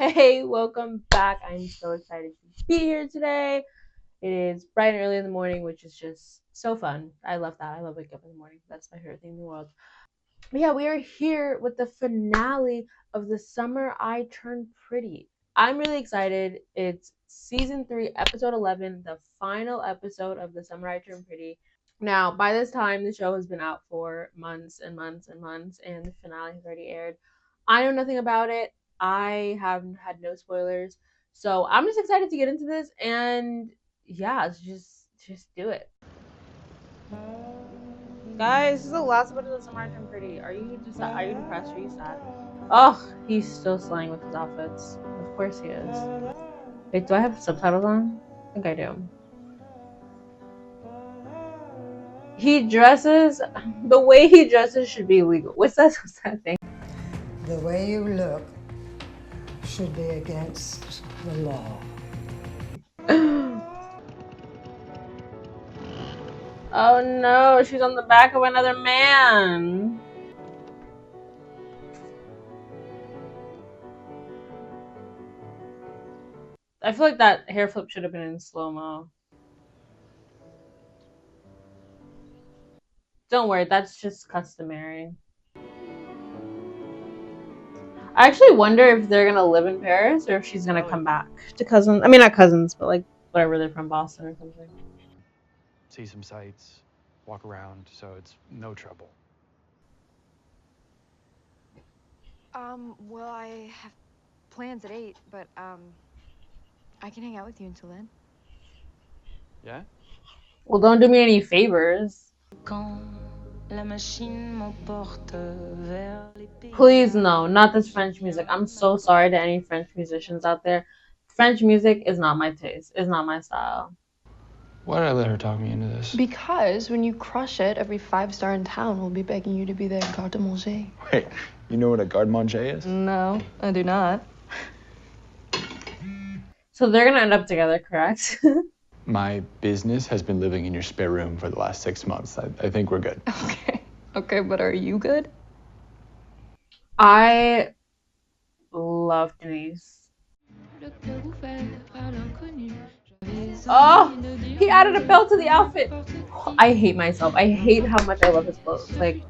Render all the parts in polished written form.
Hey, welcome back. I'm so excited to be here today. It is bright and early in the morning, which is just so fun. I love that. I love waking up in the morning. That's my favorite thing in the world. But yeah, we are here with the finale of The Summer I Turned Pretty. I'm really excited. It's season 3, episode 11, the final episode of The Summer I Turned Pretty. Now, by this time, the show has been out for months and months and months, and the finale has already aired. I know nothing about it. I have had no spoilers, so I'm just excited to get into this. And yeah, just do it, guys. This is the last bit of The Summer I Turned Pretty. Are you depressed? Are you sad? Oh, he's still slaying with his outfits. Of course he is. Wait, do I have subtitles on? I think I do. The way he dresses should be illegal. What's that thing? The way you look should be against the law. Oh no, she's on the back of another man. I feel like that hair flip should have been in slow-mo. Don't worry, that's just customary. I actually wonder if they're gonna live in Paris or if she's gonna come back to cousins. I mean, not cousins, but like whatever, they're from Boston or something. See some sights, walk around, so it's no trouble. Well, I have plans at 8, but, I can hang out with you until then. Yeah? Well, don't do me any favors. Please, no, not this French music. I'm so sorry to any French musicians out there. French music is not my taste. It's not my style. Why did I let her talk me into this? Because when you crush it, every 5-star in town will be begging you to be their garde-manger. Wait, you know what a garde-manger is? No, I do not. So they're gonna end up together, correct? My business has been living in your spare room for the last 6 months. I think we're good. Okay, but are you good? I love Denise. Oh, he added a belt to the outfit. I hate myself. I hate how much I love his clothes. Like,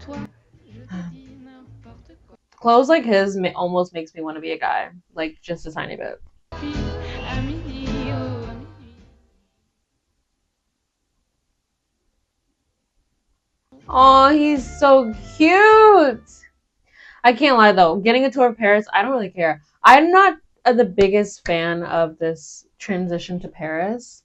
clothes like his almost makes me want to be a guy, like just a tiny bit. Oh, he's so cute. I can't lie though, getting a tour of Paris, I don't really care. I'm not the biggest fan of this transition to Paris.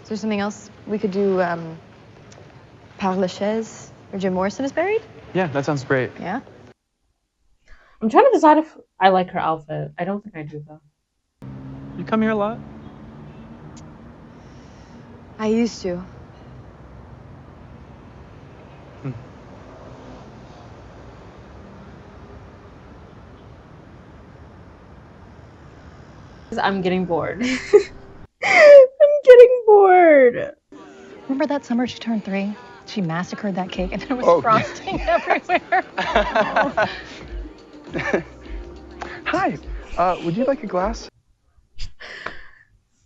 Is there something else we could do, Père Lachaise, where Jim Morrison is buried? Yeah, that sounds great. Yeah? I'm trying to decide if I like her outfit. I don't think I do though. You come here a lot? I used to. I'm getting bored. I'm getting bored. Remember that summer she turned 3? She massacred that cake and there was frosting everywhere. Hi, would you like a glass?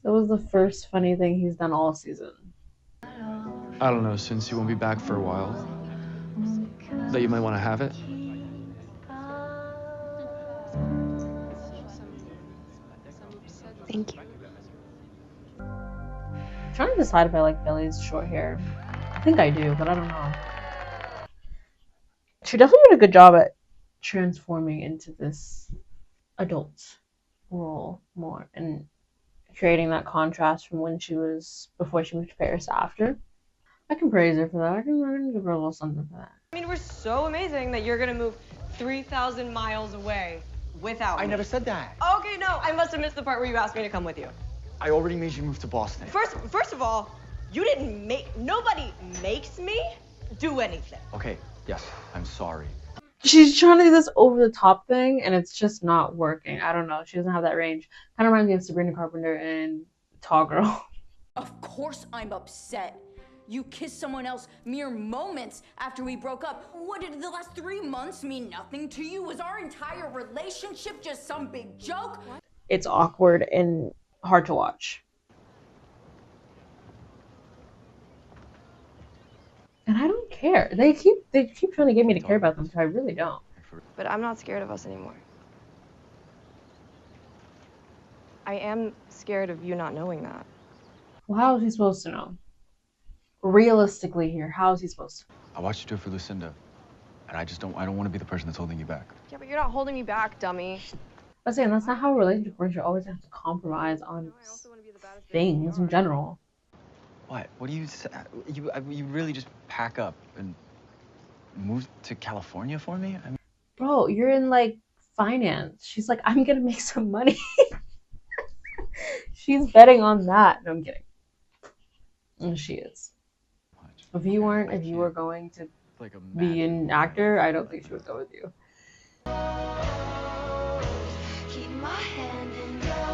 That was the first funny thing he's done all season. I don't know, since you won't be back for a while, that you might want to have it. Thank you. I'm trying to decide if I like Billy's short hair. I think I do, but I don't know. She definitely did a good job at transforming into this adult role more and creating that contrast from when she was before she moved to Paris to after. I can praise her for that. I can give her a little something for that. I mean, we're so amazing that you're gonna move 3,000 miles away without me. I never said that. Okay, no, I must have missed the part where you asked me to come with you. I already made you move to Boston. First of all, nobody makes me do anything. Okay, yes, I'm sorry. She's trying to do this over the top thing and it's just not working. I don't know. She doesn't have that range. Kind of reminds me of Sabrina Carpenter and Tall Girl. Of course I'm upset. You kissed someone else mere moments after we broke up. What did the last 3 months mean nothing to you? Was our entire relationship just some big joke? It's awkward and hard to watch. And I don't care. They keep trying to get me to care about them, so I really don't. But I'm not scared of us anymore. I am scared of you not knowing that. Well, how is he supposed to know? Realistically here, how is he supposed to? I watched you do it for Lucinda, and I don't want to be the person that's holding you back. Yeah, but you're not holding me back, dummy. I'm saying that's not how a relationship works. You always have to compromise on things in general. What? What do you say? You really just pack up and move to California for me? I mean, Bro, you're in like finance. She's like, I'm gonna make some money. She's betting on that. No, I'm kidding. And she is. If you were going to be an actor, I don't think she would go with you.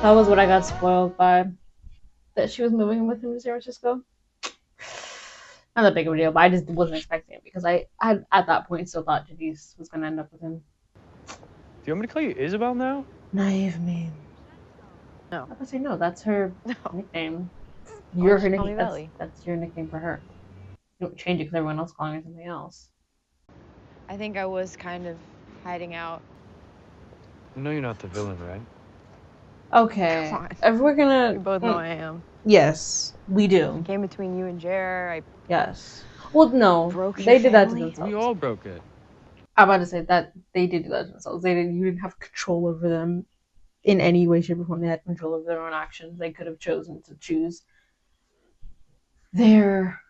That was what I got spoiled by. That she was moving with him to San Francisco. Not that big of a deal, but I just wasn't expecting it because I had at that point still thought Denise was gonna end up with him. Do you want me to call you Isabel now? Naive me. No. I'm gonna say no. That's her nickname. You're her Call me nickname. Belly. That's your nickname for her. You don't change it because everyone else is calling her something else. I think I was kind of hiding out. You know you're not the villain, right? Okay. Come on. If we're gonna. We both know I am. Yes, we I do. came between you and Jer. Yes. Well, no. Broke They your did that to family? themselves. We all broke it. I'm about to say that they did do that to themselves. You didn't have control over them in any way, shape, or form. They had control over their own actions. They could have chosen to choose their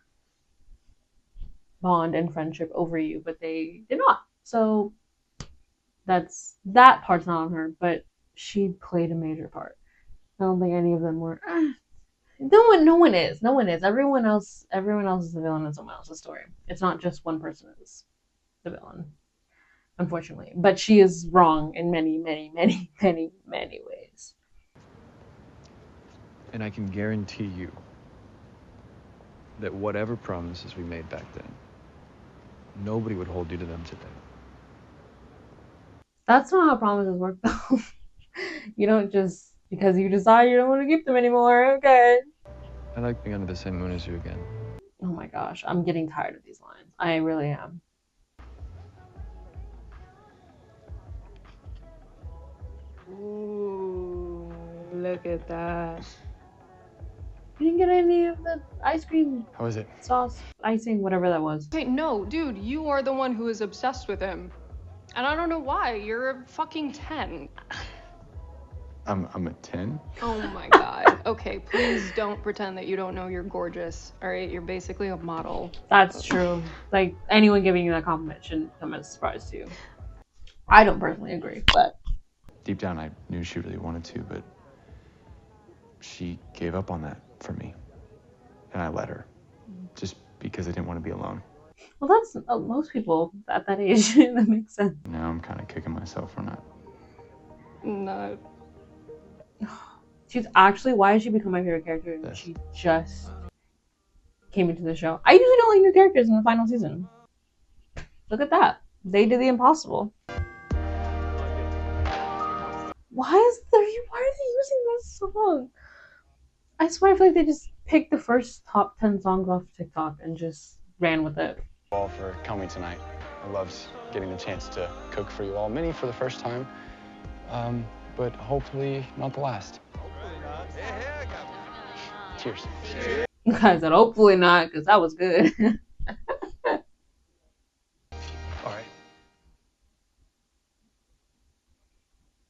bond and friendship over you, but they did not. So that part's not on her, but she played a major part. I don't think any of them were. No one is. Everyone else is the villain in someone else's story. It's not just one person is the villain, unfortunately. But she is wrong in many, many, many, many, many ways. And I can guarantee you that whatever promises we made back then, nobody would hold you to them today. That's not how promises work, though. You don't just because you decide you don't want to keep them anymore. Okay. I like being under the same moon as you again. Oh my gosh, I'm getting tired of these lines. I really am. Ooh, look at that. You didn't get any of the ice cream How is it? sauce, icing, whatever that was. Hey, no, dude, you are the one who is obsessed with him. And I don't know why. You're a fucking 10. I'm a 10? Oh my god. Okay, please don't pretend that you don't know you're gorgeous. All right, you're basically a model. That's true. Like, anyone giving you that compliment shouldn't come as a surprise to you. I don't personally agree, but... deep down, I knew she really wanted to, but she gave up on that for me. And I let her. Just because I didn't want to be alone. Well, that's most people at that age. That makes sense. Now I'm kind of kicking myself for not. No. She's actually... Why did she become my favorite character? And she just came into the show. I usually don't like new characters in the final season. Look at that. They did the impossible. Why are they using that song? I swear I feel like they just picked the first top 10 songs off TikTok and just ran with it. All for coming tonight. I loved getting the chance to cook for you all. Many for the first time, but hopefully not the last. Cheers. I said, hopefully not, because that was good. All right.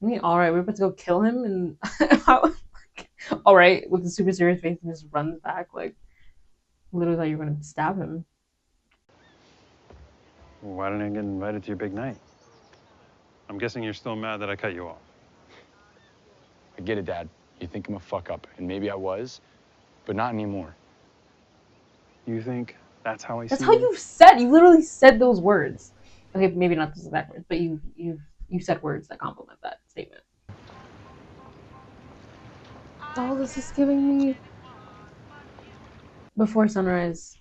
I mean, all right, we're about to go kill him, and all right, with a super serious face, and just runs back like literally thought you were gonna stab him. Well, why didn't I get invited to your big night? I'm guessing you're still mad that I cut you off. I get it, Dad. You think I'm a fuck up, and maybe I was, but not anymore. You think that's how I That's see how you literally said those words. Okay, maybe not those exact words, but you said words that complement that statement. All this is giving me Before Sunrise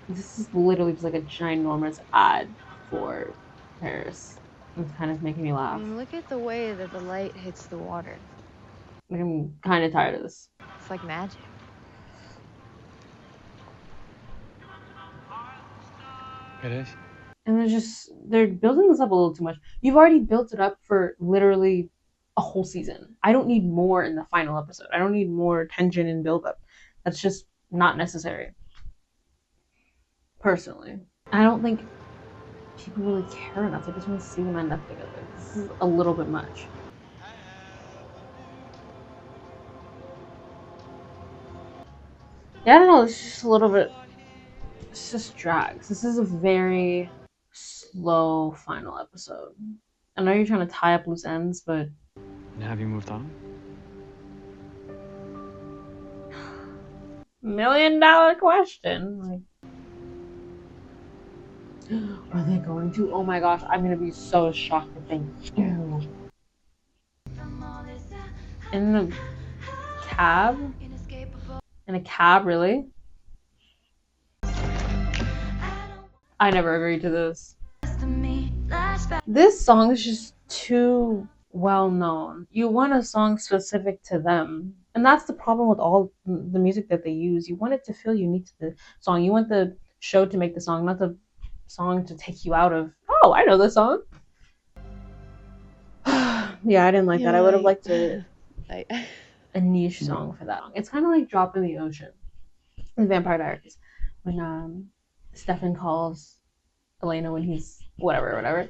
This is literally just like a ginormous ad for Paris. It's kind of making me I laugh. mean, look at the way that the light hits the water. I'm kind of tired of this. It's like magic. It is. And they're building this up a little too much. You've already built it up for literally a whole season. I don't need more in the final episode. I don't need more tension and build up. That's just not necessary. Personally, I don't think people really care enough. They just want to see them end up together. This is a little bit much. Yeah, I don't know. It's just a little bit. It's just drags. This is a very slow final episode. I know you're trying to tie up loose ends, but Have you moved on? $1 million question. Like, are they going to? Oh my gosh, I'm gonna be so shocked if they do. In the cab? In a cab, really? I never agreed to this. This song is just too well known. You want a song specific to them. And that's the problem with all the music that they use. You want it to feel unique to the song. You want the show to make the song, not the song to take you out of, oh, I know this song. Yeah, I didn't like that. I would have liked a niche song for that. It's kind of like Drop in the Ocean in Vampire Diaries. When Stefan calls Elena when he's whatever.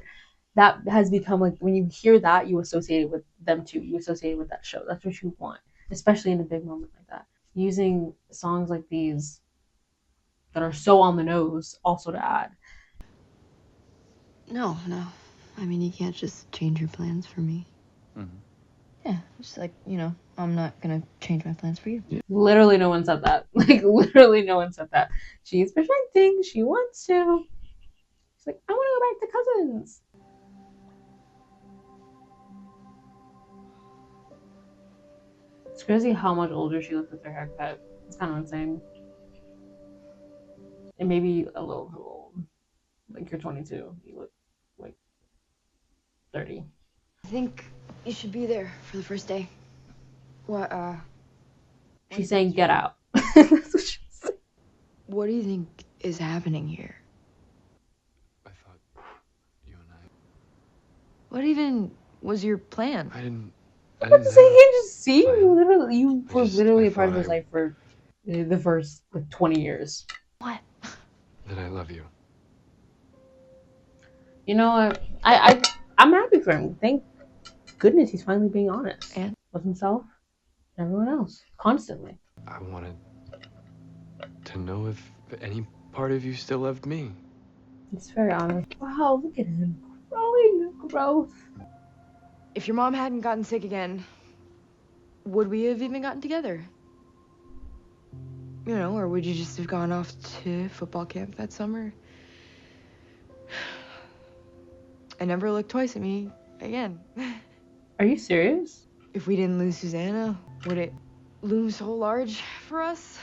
That has become like, when you hear that, you associate it with them too. You associate it with that show. That's what you want, especially in a big moment like that. Using songs like these that are so on the nose also to add. No. I mean, you can't just change your plans for me. Mm-hmm. Yeah, just like, I'm not gonna change my plans for you. Yeah. Literally no one said that. Like, literally no one said that. She's projecting. She wants to. She's like, I want to go back to Cousins. It's crazy how much older she looks with her haircut. It's kind of insane. And maybe a little too old. Like, you're 22. You look like 30. I think you should be there for the first day. What, She's saying, get out. That's what she's saying. What do you think is happening here? I thought you and I. What even was your plan? I didn't I was saying, you can't just see. You were just- literally I a part of thought his life for the first 20 years. What? that I love you. You know what? I'm happy for him. Thank goodness he's finally being honest And? with himself and everyone else constantly. I wanted to know if any part of you still loved me. It's very honest. Wow, look at him. Growing growth. If your mom hadn't gotten sick again, would we have even gotten together? Or would you just have gone off to football camp that summer? And never look twice at me again. Are you serious? If we didn't lose Susanna, would it loom so large for us?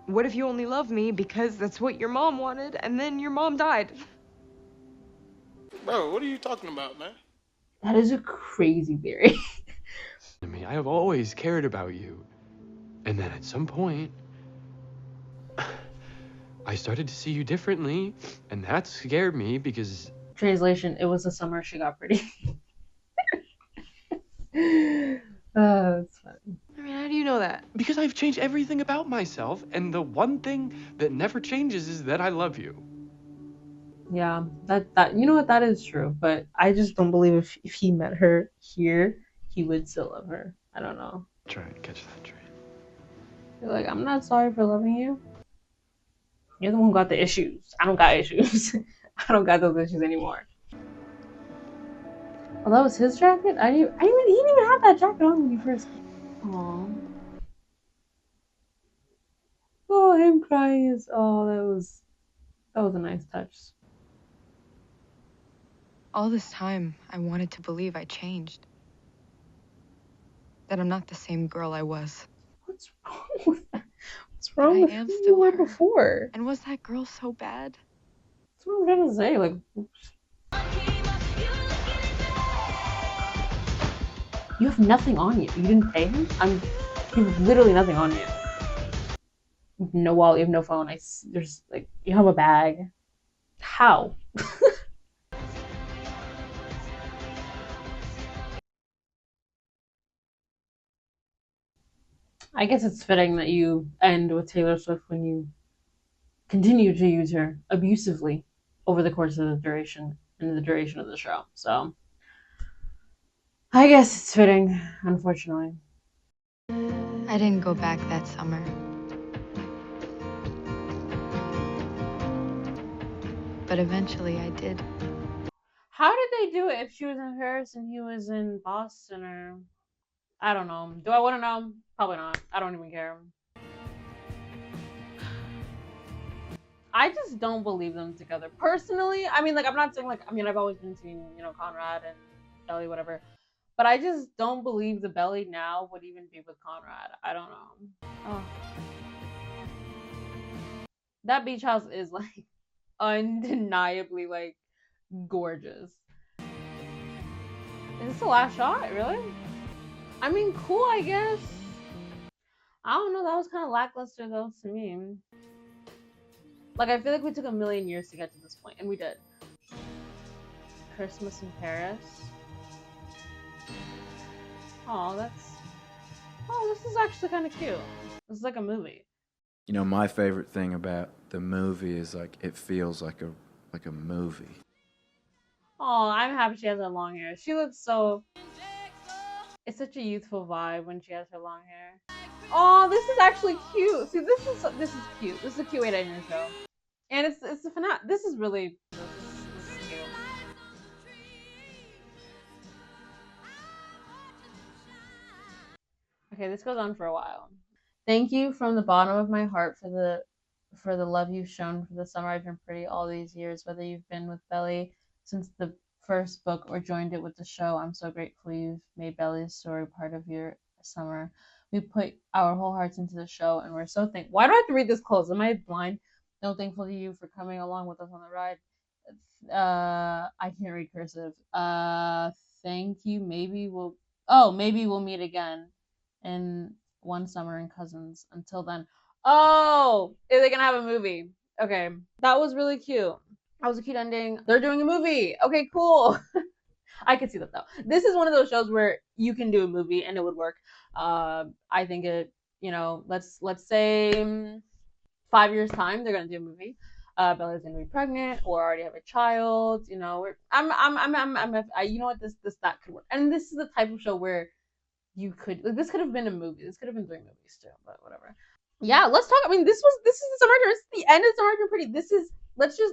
What if you only love me because that's what your mom wanted, and then your mom died? Bro, what are you talking about, man? That is a crazy theory. I have always cared about you. And then at some point, I started to see you differently, and that scared me because... Translation, it was the summer she got pretty. That's funny. I mean, how do you know that? Because I've changed everything about myself, and the one thing that never changes is that I love you. Yeah, that you know what, that is true, but I just don't believe if he met her here, he would still love her. I don't know. Try and catch that train. You're like, I'm not sorry for loving you. You're the one who got the issues. I don't got issues. I don't got those issues anymore. Oh, that was his jacket? He didn't even have that jacket on when he first came. Aww. Oh, him crying is, that was a nice touch. All this time, I wanted to believe I changed. That I'm not the same girl I was. What What's wrong with that? What's wrong with who you were before? And was that girl so bad? That's what I'm trying to say. Like, you have nothing on you. You didn't pay him? You have literally nothing on you. You have no wallet, you have no phone. There's like, you have a bag. How? I guess it's fitting that you end with Taylor Swift when you continue to use her abusively over the course of the duration of the show. So I guess it's fitting, unfortunately. I didn't go back that summer. But eventually I did. How did they do it if she was in Paris and he was in Boston? Or I don't know. Do I want to know? Probably not. I don't even care. I just don't believe them together. Personally, I mean, like, I'm not saying, like, I mean, I've always been team, Conrad and Belly, whatever. But I just don't believe the Belly now would even be with Conrad. I don't know. Oh. That beach house is, like, undeniably, like, gorgeous. Is this the last shot? Really? I mean, cool, I guess. I don't know. That was kind of lackluster, though, to me. Like, I feel like we took a million years to get to this point, and we did. Christmas in Paris. Oh, this is actually kind of cute. This is like a movie. You know, my favorite thing about the movie is, like, it feels like a movie. Oh, I'm happy she has her long hair. She looks so... It's such a youthful vibe when she has her long hair. Oh, this is actually cute. See, this is cute. This is a cute way to end your show. And it's a finale. This is really... This is cute. Okay, this goes on for a while. Thank you from the bottom of my heart for the love you've shown for the summer I've been pretty all these years, whether you've been with Belly since the first book or joined it with the show. I'm so grateful you've made Belly's story part of your summer. We put our whole hearts into the show and we're so thankful. Why do I have to read this close? Am I blind? No, thankful to you for coming along with us on the ride. I can't read cursive. Thank you. Maybe we'll meet again in one summer in Cousins. Until then. Oh, are they gonna have a movie? Okay, that was really cute. That was a cute ending. They're doing a movie. Okay, cool. I could see that though. This is one of those shows where you can do a movie and it would work. I think it. Let's say 5 years time they're gonna do a movie. Bella's gonna be pregnant or already have a child. You know, you know what, that could work. And this is the type of show where you could, like, this could have been a movie. This could have been 3 movies too, but whatever. Yeah, let's talk. I mean, this is the Summer Turn. This is the end of Summer Turn Pretty.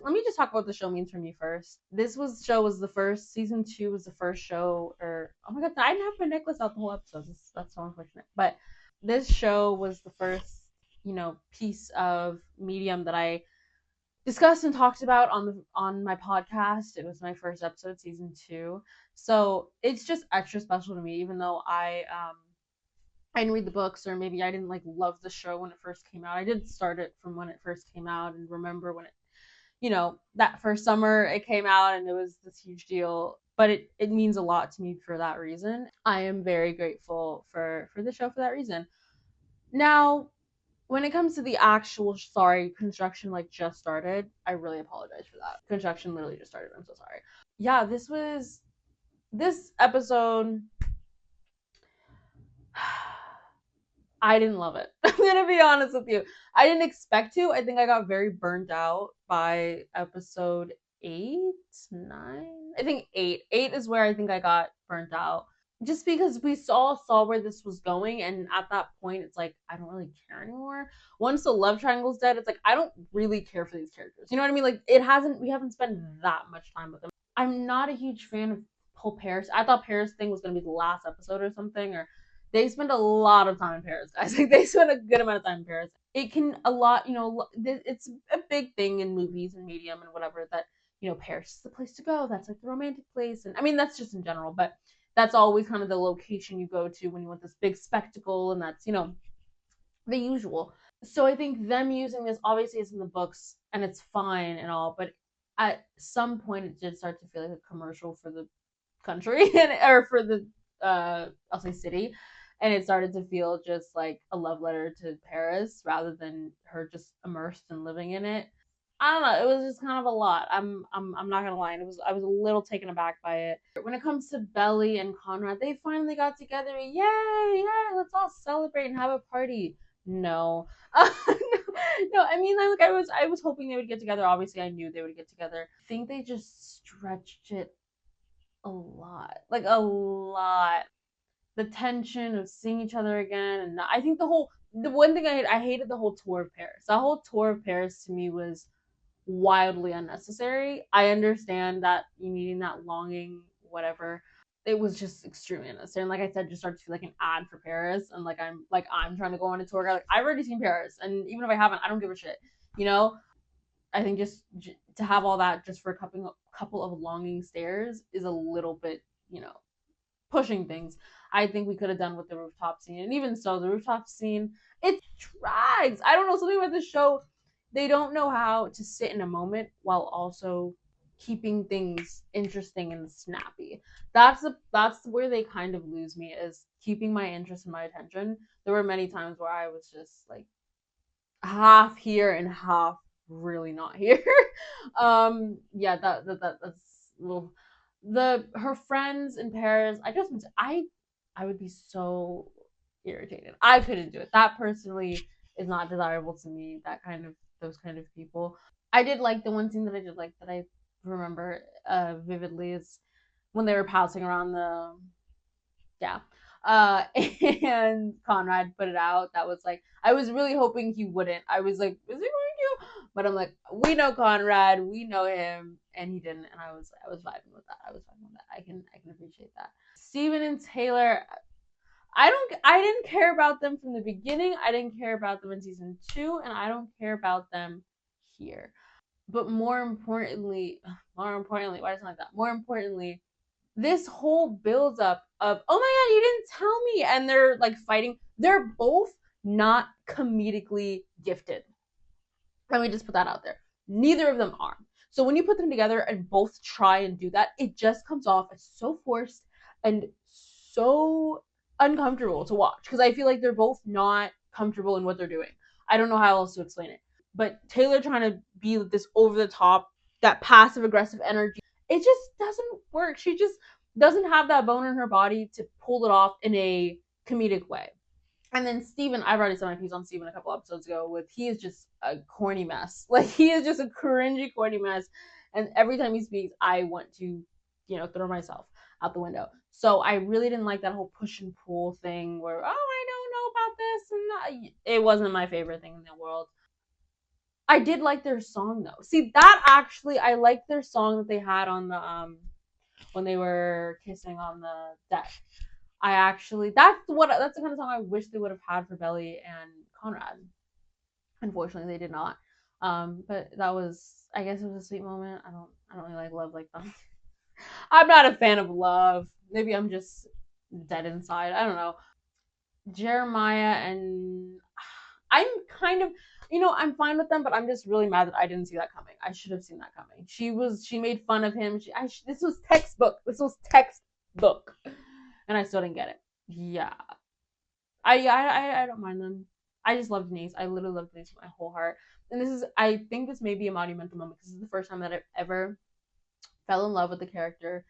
Let me just talk about what the show means for me first. This show was the first, season 2 was the first show, or oh my god, I didn't have my necklace out the whole episode. That's so unfortunate. But this show was the first, piece of medium that I discussed and talked about on my podcast. It was my first episode, season 2. So it's just extra special to me, even though I didn't read the books, or maybe I didn't like love the show when it first came out. I did start it from when it first came out and remember when it, that first summer it came out and it was this huge deal. But it means a lot to me for that reason. I am very grateful for the show for that reason. Now, when it comes to the actual, construction just started. I really apologize for that. Construction literally just started. I'm so sorry. Yeah, this episode, I didn't love it. I'm gonna be honest with you. I didn't expect to. I think I got very burnt out by episode 8, 9. I think 8. 8 is where I think I got burnt out. Just because we saw where this was going, and at that point it's like I don't really care anymore. Once the love triangle's dead, it's like I don't really care for these characters. You know what I mean? Like we haven't spent that much time with them. I'm not a huge fan of whole Paris. I thought Paris thing was gonna be the last episode or something, or they spend a lot of time in Paris, guys. Like they spend a good amount of time in Paris. It can it's a big thing in movies and medium and whatever that Paris is the place to go. That's like the romantic place, and I mean that's just in general, but that's always kind of the location you go to when you want this big spectacle, and that's the usual. So I think them using this, obviously it's in the books and it's fine and all, but at some point it did start to feel like a commercial for the country or for the I'll say city, and it started to feel just like a love letter to Paris rather than her just immersed and living in it. I don't know. It was just kind of a lot. I'm not gonna lie. I was a little taken aback by it. When it comes to Belly and Conrad, they finally got together. Yay! Yeah, let's all celebrate and have a party. No, no. I mean, like I was hoping they would get together. Obviously, I knew they would get together. I think they just stretched it a lot, like a lot. The tension of seeing each other again, and I think the one thing I hated the whole tour of Paris. The whole tour of Paris to me was wildly unnecessary. I understand that you needing that longing, whatever. It was just extremely unnecessary. And like I said, just started to feel like an ad for Paris. And I'm trying to go on a tour. Like I've already seen Paris, and even if I haven't, I don't give a shit. You know, I think just to have all that just for a couple of longing stares is a little bit, pushing things. I think we could have done with the rooftop scene, and even so, the rooftop scene it drags. I don't know, something about the show. They don't know how to sit in a moment while also keeping things interesting and snappy. That's where they kind of lose me, is keeping my interest and my attention. There were many times where I was just like half here and half really not here. Yeah, that's a little her friends in Paris. I would be so irritated. I couldn't do it. That personally is not desirable to me. Those kind of people. I did like the one scene that I did like that I remember vividly is when they were passing around the yeah. And Conrad put it out. That was like, I was really hoping he wouldn't. I was like, is he going to? But I'm like, we know Conrad, we know him, and he didn't. And I was vibing with that. I was vibing with that. I can appreciate that. Steven and Taylor, I didn't care about them from the beginning. I didn't care about them in season 2, and I don't care about them here. But more importantly, why does it like that? More importantly, this whole build up of, oh my god, you didn't tell me, and they're like fighting. They're both not comedically gifted. Let me just put that out there. Neither of them are. So when you put them together and both try and do that, it just comes off as so forced and so uncomfortable to watch, because I feel like they're both not comfortable in what they're doing. I don't know how else to explain it. But Taylor trying to be this over the top, that passive aggressive energy, it just doesn't work. She just doesn't have that bone in her body to pull it off in a comedic way. And then Steven, I've already said my piece on Steven a couple episodes ago with he is just a corny mess. Like he is just a cringy, corny mess. And every time he speaks, I want to, throw myself out the window. So I really didn't like that whole push and pull thing where, oh, I don't know about this. And that. It wasn't my favorite thing in the world. I did like their song though. See, that actually, I liked their song that they had on the, when they were kissing on the deck. That's the kind of song I wish they would have had for Belly and Conrad. Unfortunately, they did not. But that was, I guess it was a sweet moment. I don't really like love like that. I'm not a fan of love. Maybe I'm just dead inside. I don't know. Jeremiah and I'm kind of, I'm fine with them, but I'm just really mad that I didn't see that coming. I should have seen that coming. She made fun of him. This was textbook. And I still didn't get it. Yeah. I don't mind them. I just love Denise. I literally love Denise with my whole heart. And I think this may be a monumental moment because this is the first time that I've ever fell in love with a character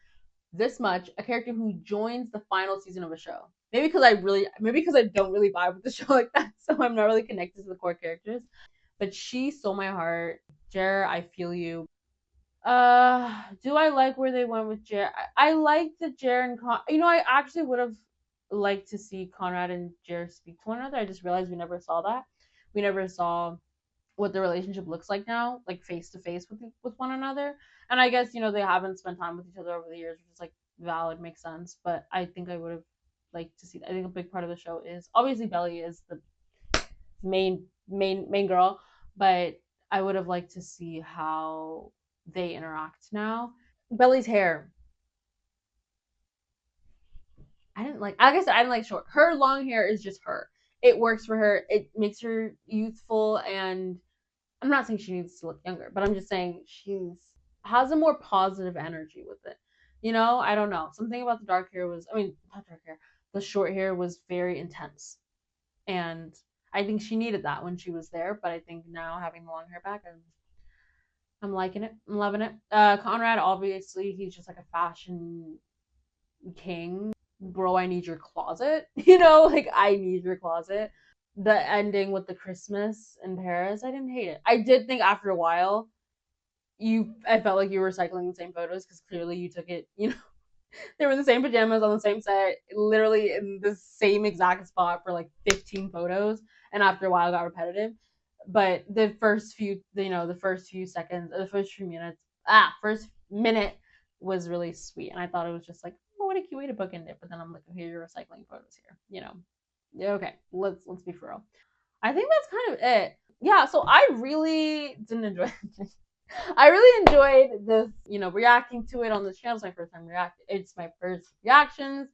this much, a character who joins the final season of a show. Maybe because I don't really vibe with the show like that, so I'm not really connected to the core characters. But she stole my heart. Jer, I feel you. Do I like where they went with Jer? I like the Jer and I actually would have liked to see Conrad and Jer speak to one another. I just realized we never saw that. We never saw what the relationship looks like now, like face to face with one another. And I guess, they haven't spent time with each other over the years, which is like valid, makes sense. But I think I would have liked to see that. I think a big part of the show is obviously Belly is the main girl, but I would have liked to see how they interact now. Belly's hair. I didn't like I said, I didn't like short. Her long hair is just her. it works for her. It makes her youthful, and I'm not saying she needs to look younger, but I'm just saying has a more positive energy with it. You know, I don't know. Something about the dark hair was, I mean, not dark hair, the short hair was very intense. And I think she needed that when she was there, but I think now having the long hair back, I'm liking it. I'm loving it. Conrad, obviously, he's just like a fashion king. Bro, I need your closet. You know, like I need your closet. The ending with the Christmas in Paris, I didn't hate it. I did think after a while, I felt like you were recycling the same photos because clearly you took it, you know, they were in the same pajamas on the same set, literally in the same exact spot for like 15 photos, and after a while it got repetitive. But the first few, the first few seconds, the first few minutes, first minute was really sweet, and I thought it was just like, oh, what a cute way to bookend it. But then I'm like, okay, you're recycling photos here, you know. Yeah, okay, let's be for real. I think that's kind of it. Yeah, so I really didn't enjoy it. I really enjoyed this, reacting to it on this channel. It's my first time reacting. It's my first reactions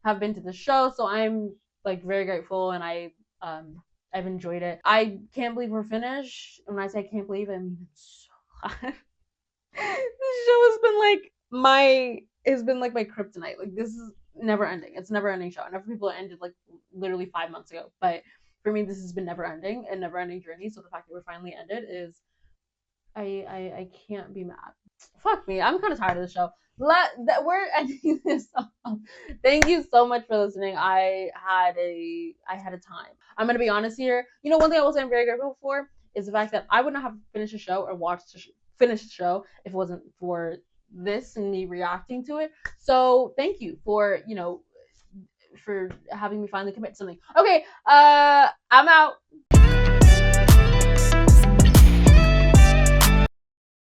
have been to the show, so I'm like very grateful, and I've enjoyed it. I can't believe we're finished. When I say I can't believe, I mean it's so hot. This show has been like my kryptonite. Like this is never ending. It's a never ending show. I know for people it ended like literally 5 months ago, but for me this has been never ending and never ending journey. So the fact that we're finally ended is I can't be mad. Fuck me. I'm kind of tired of the show. We're ending this off. Thank you so much for listening. I had a time. I'm gonna be honest here. You know, one thing I will say I'm very grateful for is the fact that I would not have finished the show or finished the show if it wasn't for this and me reacting to it. So thank you for for having me finally commit to something. Okay, I'm out.